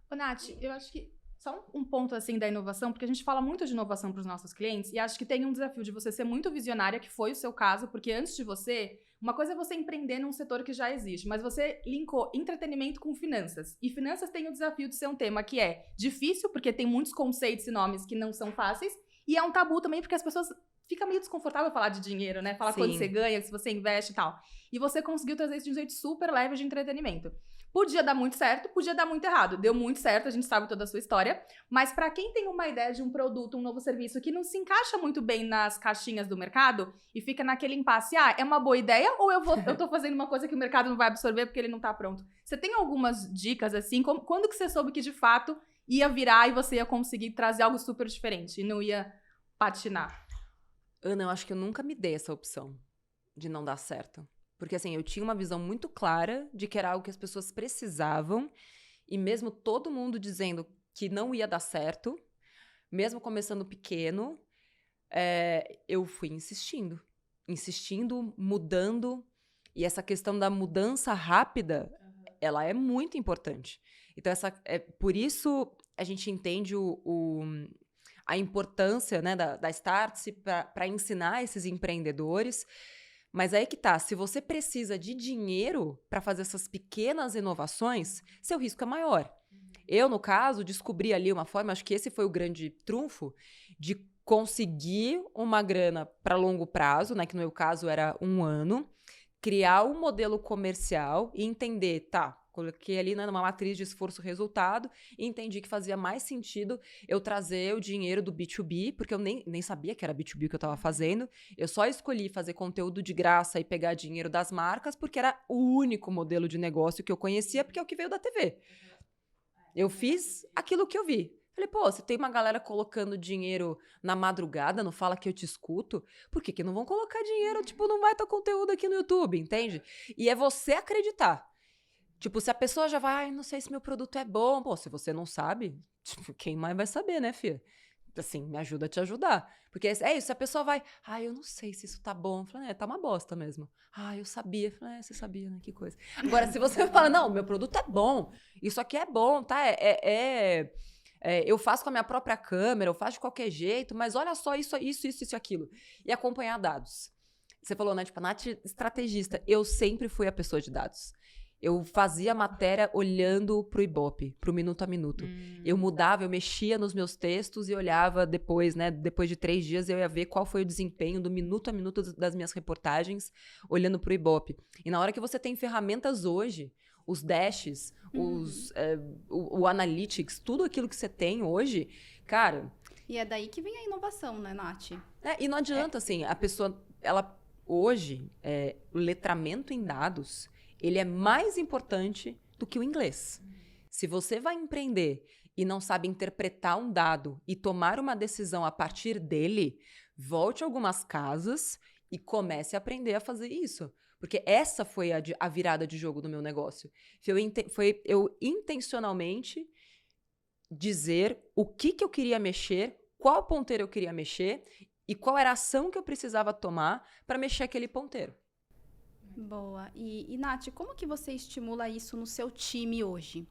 Ô, Nath, eu acho que só um ponto, assim, da inovação, porque a gente fala muito de inovação para os nossos clientes e acho que tem um desafio de você ser muito visionária, que foi o seu caso, porque antes de você, uma coisa é você empreender num setor que já existe, mas você linkou entretenimento com finanças. E finanças tem o desafio de ser um tema que é difícil, porque tem muitos conceitos e nomes que não são fáceis, e é um tabu também, porque as pessoas ficam meio desconfortável falar de dinheiro, né? Falar quanto você ganha, se você investe e tal. E você conseguiu trazer isso de um jeito super leve de entretenimento. Podia dar muito certo, podia dar muito errado. Deu muito certo, a gente sabe toda a sua história. Mas para quem tem uma ideia de um produto, um novo serviço que não se encaixa muito bem nas caixinhas do mercado e fica naquele impasse, é uma boa ideia ou eu tô fazendo uma coisa que o mercado não vai absorver porque ele não tá pronto? Você tem algumas dicas assim? Quando que você soube que de fato ia virar e você ia conseguir trazer algo super diferente e não ia patinar? Ana, eu acho que eu nunca me dei essa opção de não dar certo. Porque, assim, eu tinha uma visão muito clara de que era algo que as pessoas precisavam. E mesmo todo mundo dizendo que não ia dar certo, mesmo começando pequeno, eu fui insistindo. Insistindo, mudando. E essa questão da mudança rápida, ela é muito importante. Então, por isso a gente entende a importância, né, da Startse para ensinar esses empreendedores. Mas aí que tá, se você precisa de dinheiro para fazer essas pequenas inovações, seu risco é maior. Eu, no caso, descobri ali uma forma, acho que esse foi o grande trunfo, de conseguir uma grana para longo prazo, né, que no meu caso era 1 ano, criar um modelo comercial e entender, coloquei ali, né, numa matriz de esforço-resultado e entendi que fazia mais sentido eu trazer o dinheiro do B2B, porque eu nem sabia que era B2B que eu estava fazendo. Eu só escolhi fazer conteúdo de graça e pegar dinheiro das marcas porque era o único modelo de negócio que eu conhecia, porque é o que veio da TV. Eu fiz aquilo que eu vi. Falei, pô, você tem uma galera colocando dinheiro na madrugada, não fala que eu te escuto, por que que não vão colocar dinheiro, tipo, não vai ter conteúdo aqui no YouTube, entende? E é você acreditar. Tipo, se a pessoa já vai, ai, não sei se meu produto é bom. Pô, se você não sabe, tipo, quem mais vai saber, né, filha? Assim, me ajuda a te ajudar. Porque é isso, se a pessoa vai, ai, eu não sei se isso tá bom. Eu falo, tá uma bosta mesmo. Ah, eu sabia. Eu falo, você sabia, né? Que coisa. Agora, se você fala, não, meu produto é bom, isso aqui é bom, tá? Eu faço com a minha própria câmera, eu faço de qualquer jeito, mas olha só isso e aquilo. E acompanhar dados. Você falou, né? Tipo, a Nath, estrategista. Eu sempre fui a pessoa de dados. Eu fazia matéria olhando pro Ibope, pro minuto a minuto. Eu mudava, eu mexia nos meus textos e olhava depois, né? Depois de 3 dias, eu ia ver qual foi o desempenho do minuto a minuto das minhas reportagens, olhando pro Ibope. E na hora que você tem ferramentas hoje, os dashes, o analytics, tudo aquilo que você tem hoje, cara... E é daí que vem a inovação, né, Nath? E não adianta, assim, a pessoa, ela hoje, o letramento em dados... ele é mais importante do que o inglês. Se você vai empreender e não sabe interpretar um dado e tomar uma decisão a partir dele, volte algumas casas e comece a aprender a fazer isso. Porque essa foi a virada de jogo do meu negócio. Foi eu intencionalmente dizer o que eu queria mexer, qual ponteiro eu queria mexer e qual era a ação que eu precisava tomar para mexer aquele ponteiro. Boa. E Nath, como que você estimula isso no seu time hoje?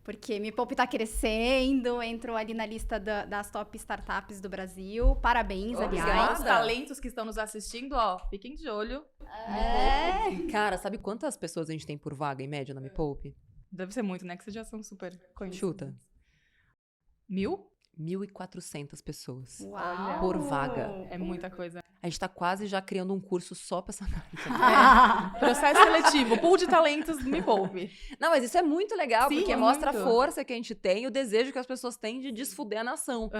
Porque Me Poupe tá crescendo, entrou ali na lista das top startups do Brasil. Parabéns, aliás. Os talentos que estão nos assistindo, ó, fiquem de olho. Cara, sabe quantas pessoas a gente tem por vaga, em média, na Me Poupe? Deve ser muito, né? Que vocês já são super conhecidos. Chuta. 1.000? 1.400 pessoas. Uau! Por vaga. É muita coisa. A gente tá quase já criando um curso só pra essa marca. Processo seletivo, pool de talentos Me Poupe. Não, mas isso é muito legal, Sim, porque é mostra muito. a força que a gente tem e o desejo que as pessoas têm de desfuder a nação.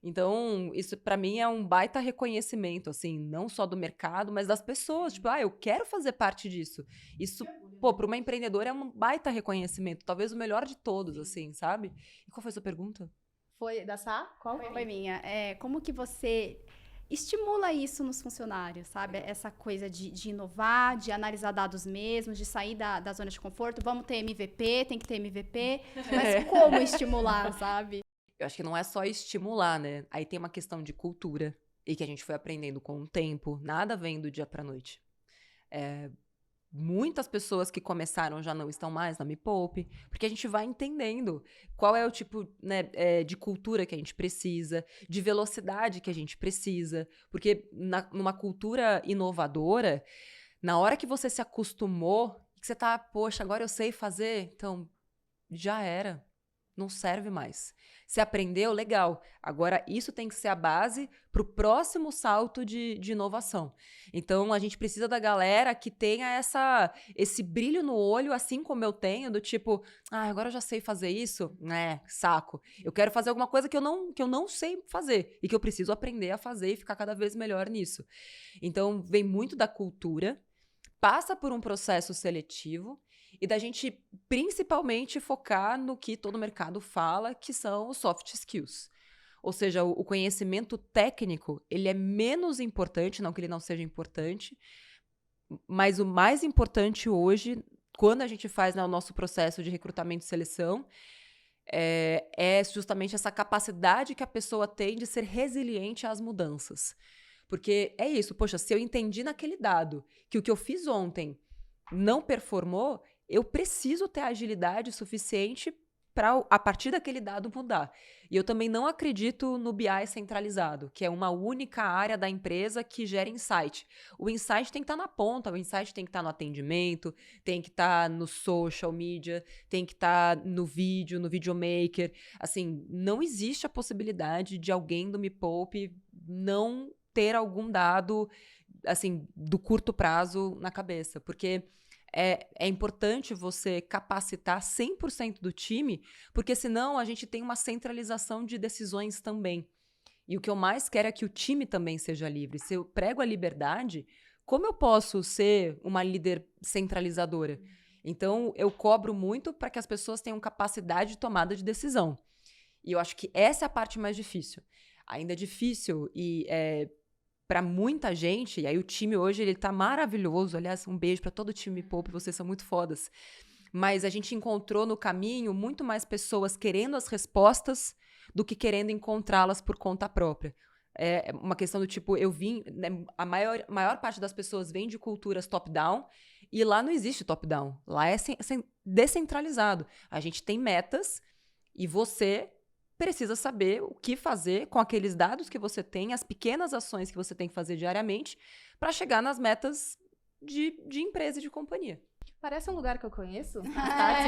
Então, isso pra mim é um baita reconhecimento, assim, não só do mercado, mas das pessoas. Tipo, eu quero fazer parte disso. Isso, pra uma empreendedora é um baita reconhecimento, talvez o melhor de todos, assim, sabe? E qual foi a sua pergunta? Foi da Sá? Qual Foi minha. Como que você estimula isso nos funcionários, sabe? Essa coisa de inovar, de analisar dados mesmo, de sair da zona de conforto. Vamos ter MVP, tem que ter MVP. Mas como estimular, sabe? Eu acho que não é só estimular, né? Aí tem uma questão de cultura e que a gente foi aprendendo com o tempo. Nada vem do dia pra noite. Muitas pessoas que começaram já não estão mais na Me Poupe, porque a gente vai entendendo qual é o tipo, né, de cultura que a gente precisa, de velocidade que a gente precisa. Porque numa cultura inovadora, na hora que você se acostumou, que você tá, poxa, agora eu sei fazer, então já era. Não serve mais. Você aprendeu, legal. Agora, isso tem que ser a base para o próximo salto de inovação. Então, a gente precisa da galera que tenha esse brilho no olho, assim como eu tenho, do tipo, agora eu já sei fazer isso? Saco. Eu quero fazer alguma coisa que eu não sei fazer e que eu preciso aprender a fazer e ficar cada vez melhor nisso. Então, vem muito da cultura, passa por um processo seletivo, e da gente, principalmente, focar no que todo mercado fala, que são os soft skills. Ou seja, o conhecimento técnico, ele é menos importante, não que ele não seja importante, mas o mais importante hoje, quando a gente faz o nosso processo de recrutamento e seleção, é justamente essa capacidade que a pessoa tem de ser resiliente às mudanças. Porque é isso, poxa, se eu entendi naquele dado que o que eu fiz ontem não performou, eu preciso ter agilidade suficiente para, a partir daquele dado, mudar. E eu também não acredito no BI centralizado, que é uma única área da empresa que gera insight. O insight tem que estar na ponta, o insight tem que estar no atendimento, tem que estar no social media, tem que estar no vídeo, no videomaker. Assim, não existe a possibilidade de alguém do Me Poupe não ter algum dado, assim, do curto prazo na cabeça, porque é importante você capacitar 100% do time, porque senão a gente tem uma centralização de decisões também. E o que eu mais quero é que o time também seja livre. Se eu prego a liberdade, como eu posso ser uma líder centralizadora? Então, eu cobro muito para que as pessoas tenham capacidade de tomada de decisão. E eu acho que essa é a parte mais difícil. Ainda é difícil e para muita gente, e aí o time hoje ele tá maravilhoso. Aliás, um beijo para todo o time Me Poupe, vocês são muito fodas. Mas a gente encontrou no caminho muito mais pessoas querendo as respostas do que querendo encontrá-las por conta própria. É uma questão do tipo, eu vim... Né, a maior parte das pessoas vem de culturas top-down e lá não existe top-down. Lá é descentralizado. A gente tem metas e você precisa saber o que fazer com aqueles dados que você tem, as pequenas ações que você tem que fazer diariamente para chegar nas metas de empresa e de companhia. Parece um lugar que eu conheço.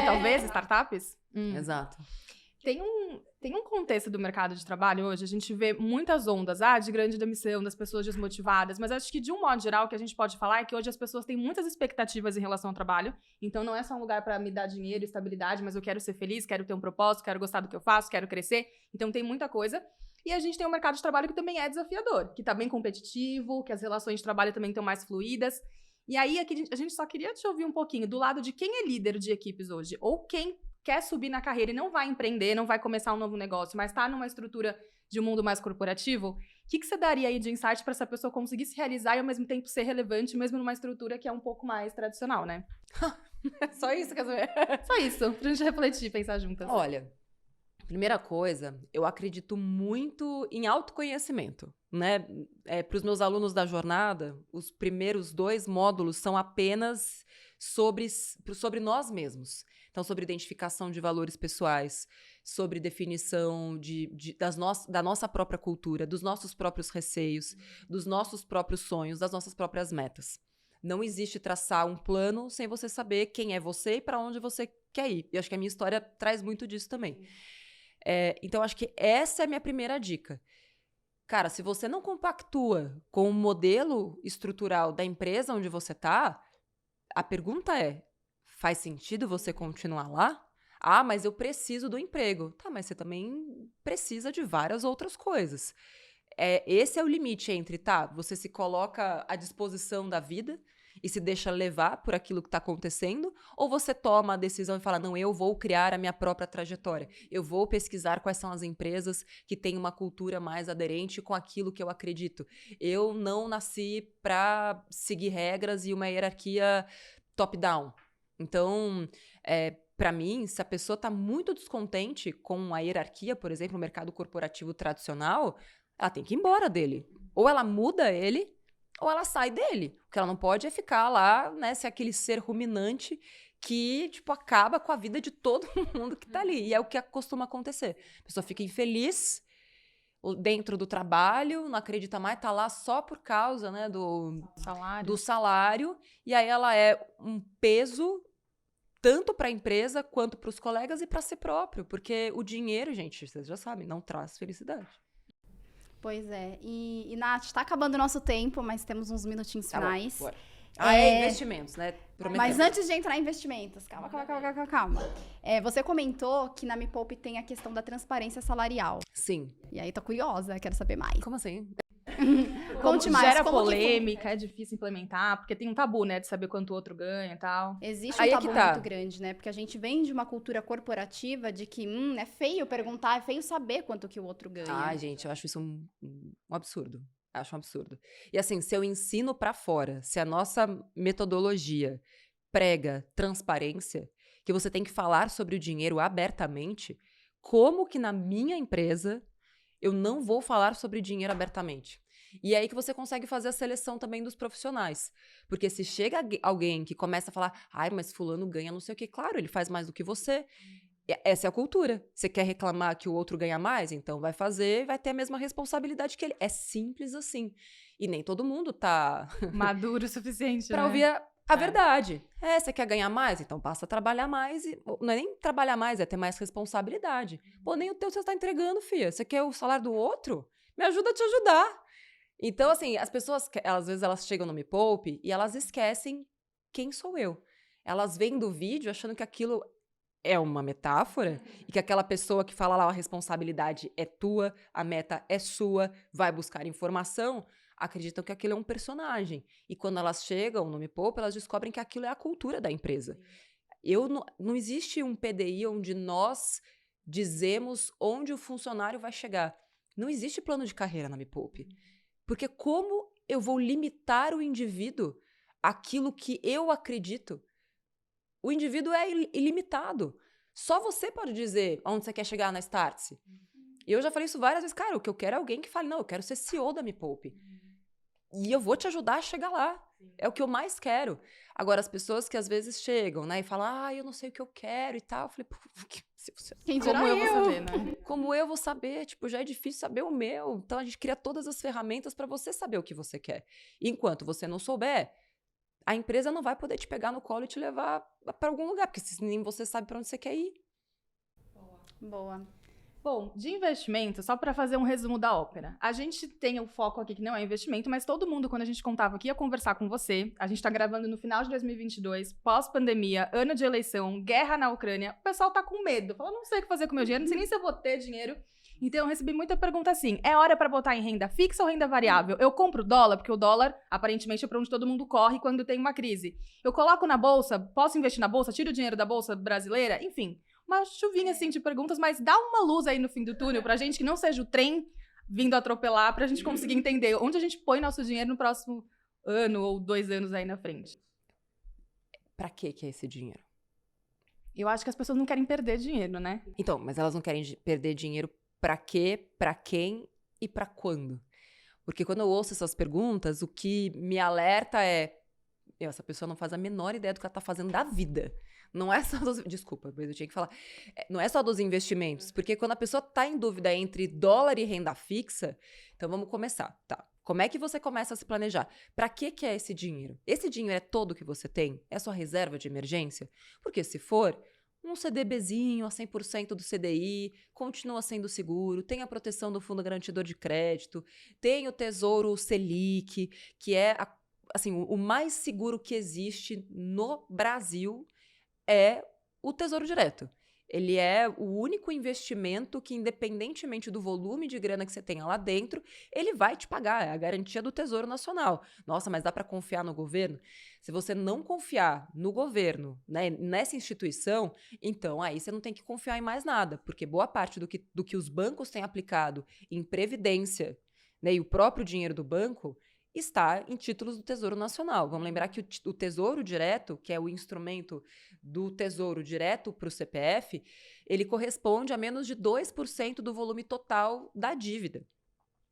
Talvez, startups. Exato. Tem um contexto do mercado de trabalho hoje, a gente vê muitas ondas, de grande demissão, das pessoas desmotivadas, mas acho que de um modo geral o que a gente pode falar é que hoje as pessoas têm muitas expectativas em relação ao trabalho, então não é só um lugar para me dar dinheiro e estabilidade, mas eu quero ser feliz, quero ter um propósito, quero gostar do que eu faço, quero crescer, então tem muita coisa. E a gente tem um mercado de trabalho que também é desafiador, que tá bem competitivo, que as relações de trabalho também estão mais fluídas. E aí aqui a gente só queria te ouvir um pouquinho do lado de quem é líder de equipes hoje, ou quem quer subir na carreira e não vai empreender, não vai começar um novo negócio, mas está numa estrutura de um mundo mais corporativo, o que você daria aí de insight para essa pessoa conseguir se realizar e ao mesmo tempo ser relevante, mesmo numa estrutura que é um pouco mais tradicional, né? Só isso, quer dizer? Só isso, pra gente refletir, pensar juntas. Olha, primeira coisa, eu acredito muito em autoconhecimento, né? Para os meus alunos da jornada, os primeiros 2 módulos são apenas sobre nós mesmos. Então, sobre identificação de valores pessoais, sobre definição da nossa própria cultura, dos nossos próprios receios, dos nossos próprios sonhos, das nossas próprias metas. Não existe traçar um plano sem você saber quem é você e para onde você quer ir. E acho que a minha história traz muito disso também. Então, acho que essa é a minha primeira dica. Cara, se você não compactua com o modelo estrutural da empresa onde você está, a pergunta é, faz sentido você continuar lá? Ah, mas eu preciso do emprego. Tá, mas você também precisa de várias outras coisas. Esse é o limite entre, você se coloca à disposição da vida e se deixa levar por aquilo que está acontecendo, ou você toma a decisão e fala, não, eu vou criar a minha própria trajetória. Eu vou pesquisar quais são as empresas que têm uma cultura mais aderente com aquilo que eu acredito. Eu não nasci para seguir regras e uma hierarquia top-down. Então, para mim, se a pessoa está muito descontente com a hierarquia, por exemplo, o mercado corporativo tradicional, ela tem que ir embora dele. Ou ela muda ele, ou ela sai dele. O que ela não pode é ficar lá, né, ser aquele ser ruminante que, acaba com a vida de todo mundo que tá ali. E é o que costuma acontecer. A pessoa fica infeliz dentro do trabalho, não acredita mais, tá lá só por causa, né, do salário. E aí ela é um peso tanto para a empresa quanto para os colegas e para si próprio. Porque o dinheiro, gente, vocês já sabem, não traz felicidade. Pois é. E Nath, tá acabando o nosso tempo, mas temos uns minutinhos finais. Bom, investimentos, né? Prometemos. Mas antes de entrar em investimentos, calma. Você comentou que na Me Poupe tem a questão da transparência salarial. Sim. E aí, tô curiosa, quero saber mais. Como assim? Conte mais. Gera polêmica, é difícil implementar, porque tem um tabu, né, de saber quanto o outro ganha e tal. Existe um tabu muito grande, né? Porque a gente vem de uma cultura corporativa de que é feio perguntar, é feio saber quanto que o outro ganha. Ai, gente, eu acho isso um absurdo. Acho um absurdo. E assim, se eu ensino pra fora, se a nossa metodologia prega transparência, que você tem que falar sobre o dinheiro abertamente, como que na minha empresa eu não vou falar sobre dinheiro abertamente? E é aí que você consegue fazer a seleção também dos profissionais. Porque se chega alguém que começa a falar, ai, mas fulano ganha não sei o quê. Claro, ele faz mais do que você. Essa é a cultura. Você quer reclamar que o outro ganha mais? Então vai fazer, vai ter a mesma responsabilidade que ele. É simples assim. E nem todo mundo tá maduro o suficiente, pra né? ouvir a verdade. Você quer ganhar mais? Então passa a trabalhar mais. Não é nem trabalhar mais, é ter mais responsabilidade. Pô, nem o teu você tá entregando, filha. Você quer o salário do outro? Me ajuda a te ajudar. Então, assim, as pessoas, às vezes elas chegam no Me Poupe e elas esquecem quem sou eu. Elas veem do vídeo achando que aquilo é uma metáfora e que aquela pessoa que fala lá a responsabilidade é tua, a meta é sua, vai buscar informação, acreditam que aquilo é um personagem. E quando elas chegam no Me Poupe, elas descobrem que aquilo é a cultura da empresa. Não existe um PDI onde nós dizemos onde o funcionário vai chegar. Não existe plano de carreira na Me Poupe. Porque como eu vou limitar o indivíduo àquilo que eu acredito? O indivíduo é ilimitado. Só você pode dizer onde você quer chegar na Startse. E eu já falei isso várias vezes. Cara, o que eu quero é alguém que fale, não, eu quero ser CEO da Me Poupe. E eu vou te ajudar a chegar lá. É o que eu mais quero. Agora, as pessoas que às vezes chegam, né, e falam, eu não sei o que eu quero e tal. Eu falei, pô, Quem Como dirá eu vou saber, né? como eu vou saber? Tipo, já é difícil saber o meu. Então, a gente cria todas as ferramentas para você saber o que você quer. Enquanto você não souber, a empresa não vai poder te pegar no colo e te levar para algum lugar, porque nem você sabe para onde você quer ir. Boa. Bom, de investimento, só para fazer um resumo da ópera. A gente tem o foco aqui que não é investimento, mas todo mundo, quando a gente contava que ia conversar com você, a gente tá gravando no final de 2022, pós-pandemia, ano de eleição, guerra na Ucrânia, o pessoal tá com medo. Fala, não sei o que fazer com meu dinheiro, não sei nem se eu vou ter dinheiro. Então, eu recebi muita pergunta assim, é hora para botar em renda fixa ou renda variável? Eu compro dólar, porque o dólar, aparentemente, é para onde todo mundo corre quando tem uma crise. Eu coloco na bolsa, posso investir na bolsa, tiro o dinheiro da bolsa brasileira? Enfim, uma chuvinha assim de perguntas, mas dá uma luz aí no fim do túnel pra gente que não seja o trem vindo atropelar, pra gente conseguir entender onde a gente põe nosso dinheiro no próximo ano ou 2 anos aí na frente. Pra que é esse dinheiro? Eu acho que as pessoas não querem perder dinheiro, né? Então, mas elas não querem perder dinheiro pra quê, pra quem e pra quando? Porque quando eu ouço essas perguntas, o que me alerta é, essa pessoa não faz a menor ideia do que ela tá fazendo da vida. Não é só dos... Desculpa, mas eu tinha que falar. Não é só dos investimentos, porque quando a pessoa tá em dúvida entre dólar e renda fixa, então vamos começar, tá? Como é que você começa a se planejar? Pra que é esse dinheiro? Esse dinheiro é todo que você tem? É sua reserva de emergência? Porque se for, um CDBzinho a 100% do CDI, continua sendo seguro, tem a proteção do Fundo Garantidor de Crédito, tem o Tesouro Selic, que é assim, o mais seguro que existe no Brasil é o Tesouro Direto. Ele é o único investimento que, independentemente do volume de grana que você tenha lá dentro, ele vai te pagar. É a garantia do Tesouro Nacional. Nossa, mas dá para confiar no governo? Se você não confiar no governo, né, nessa instituição, então aí você não tem que confiar em mais nada, porque boa parte do que os bancos têm aplicado em previdência, né, e o próprio dinheiro do banco está em títulos do Tesouro Nacional. Vamos lembrar que o Tesouro Direto, que é o instrumento do Tesouro Direto para o CPF, ele corresponde a menos de 2% do volume total da dívida.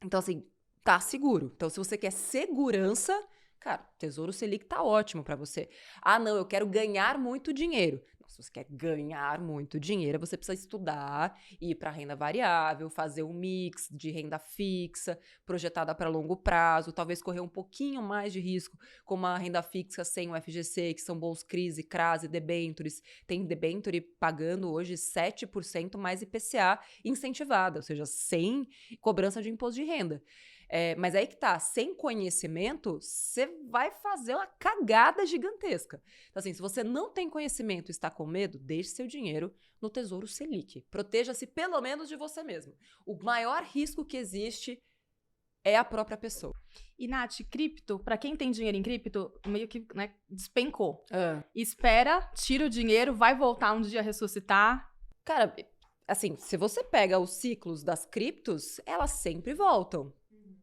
Então, assim, tá seguro. Então, se você quer segurança, cara, Tesouro Selic tá ótimo para você. Ah, não, eu quero ganhar muito dinheiro. Se você quer ganhar muito dinheiro, você precisa estudar, ir para renda variável, fazer um mix de renda fixa, projetada para longo prazo, talvez correr um pouquinho mais de risco com uma renda fixa sem o FGC, que são bons CRIs, CRAS e debentures. Tem debenture pagando hoje 7% mais IPCA incentivada, ou seja, sem cobrança de imposto de renda. Mas aí que tá, sem conhecimento, você vai fazer uma cagada gigantesca. Então, assim, se você não tem conhecimento e está com medo, deixe seu dinheiro no Tesouro Selic. Proteja-se pelo menos de você mesmo. O maior risco que existe é a própria pessoa. E, Nath, cripto, pra quem tem dinheiro em cripto, meio que, né, despencou. Espera, tira o dinheiro, vai voltar um dia a ressuscitar. Cara, assim, se você pega os ciclos das criptos, elas sempre voltam.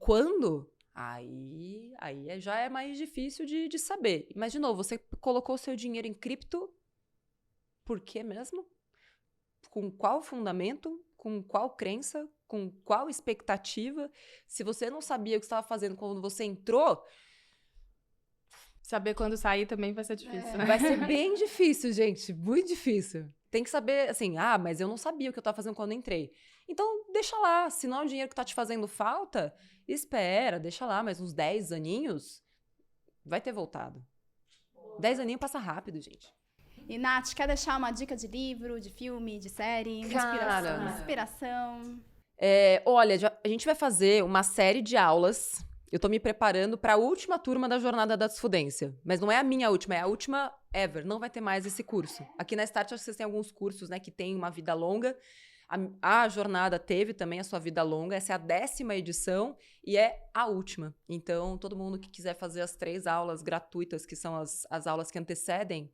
Quando? Aí já é mais difícil de saber. Mas, de novo, você colocou seu dinheiro em cripto por quê mesmo? Com qual fundamento? Com qual crença? Com qual expectativa? Se você não sabia o que você estava fazendo quando você entrou... Saber quando sair também vai ser difícil, né? Vai ser bem difícil, gente. Muito difícil. Tem que saber, assim, mas eu não sabia o que eu estava fazendo quando entrei. Então, deixa lá. Se não é o dinheiro que está te fazendo falta, espera, deixa lá. Mais uns 10 aninhos, vai ter voltado. 10 aninhos passa rápido, gente. E, Nath, quer deixar uma dica de livro, de filme, de série? Cara, inspiração? Olha, a gente vai fazer uma série de aulas. Eu tô me preparando para a última turma da Jornada da Desfudência. Mas não é a minha última, é a última ever. Não vai ter mais esse curso. Aqui na Start, acho que vocês têm alguns cursos, né, que tem uma vida longa. A jornada teve também a sua vida longa, essa é a 10ª edição e é a última. Então, todo mundo que quiser fazer as 3 aulas gratuitas, que são as aulas que antecedem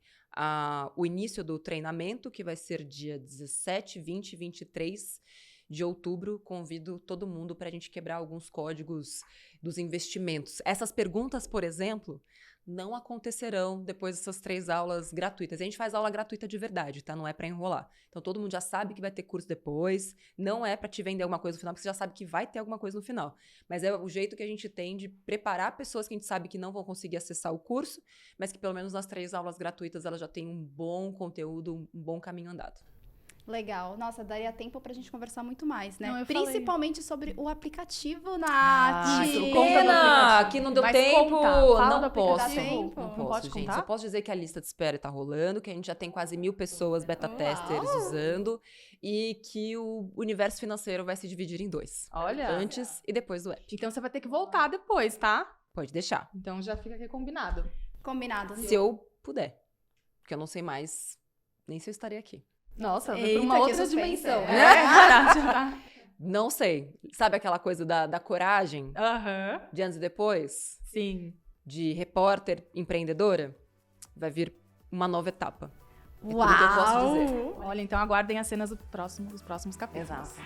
o início do treinamento, que vai ser dia 17, 20 e 23 de outubro, convido todo mundo para a gente quebrar alguns códigos dos investimentos. Essas perguntas, por exemplo, não acontecerão depois dessas 3 aulas gratuitas. A gente faz aula gratuita de verdade, tá? Não é para enrolar. Então, todo mundo já sabe que vai ter curso depois. Não é para te vender alguma coisa no final, porque você já sabe que vai ter alguma coisa no final. Mas é o jeito que a gente tem de preparar pessoas que a gente sabe que não vão conseguir acessar o curso, mas que pelo menos nas 3 aulas gratuitas elas já têm um bom conteúdo, um bom caminho andado. Legal. Nossa, daria tempo pra gente conversar muito mais, né? Não, Principalmente sobre o aplicativo, Nath. isso, conta do Pena aplicativo. que não deu Mas tempo. conta, fala do Não posso. aplicativo. Não Não pode posso, gente. contar? Só posso dizer que a lista de espera tá rolando, que a gente já tem quase 1000 pessoas beta testers usando e que o universo financeiro vai se dividir em 2. Olha. Antes e depois do app. Então você vai ter que voltar depois, tá? Pode deixar. Então já fica aqui combinado. Combinado. Se eu puder. Porque eu não sei mais nem se eu estarei aqui. Nossa, foi Eita, pra uma que outra suspense. dimensão. É. Não sei. Sabe aquela coisa da coragem? Aham. De antes e depois? Sim. De repórter empreendedora? Vai vir uma nova etapa. É tudo que eu posso dizer. Olha, então aguardem as cenas dos próximos capítulos. Exato.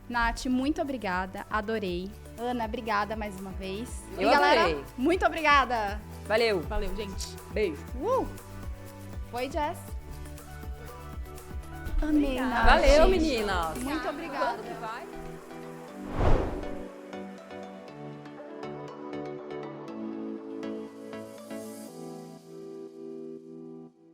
Nath, muito obrigada. Adorei. Ana, obrigada mais uma vez. Eu e galera, adorei. muito obrigada. Valeu. Valeu, gente. Beijo. Foi, Jess. Amei, Nath. Valeu, meninas. Muito obrigada. Quando que vai?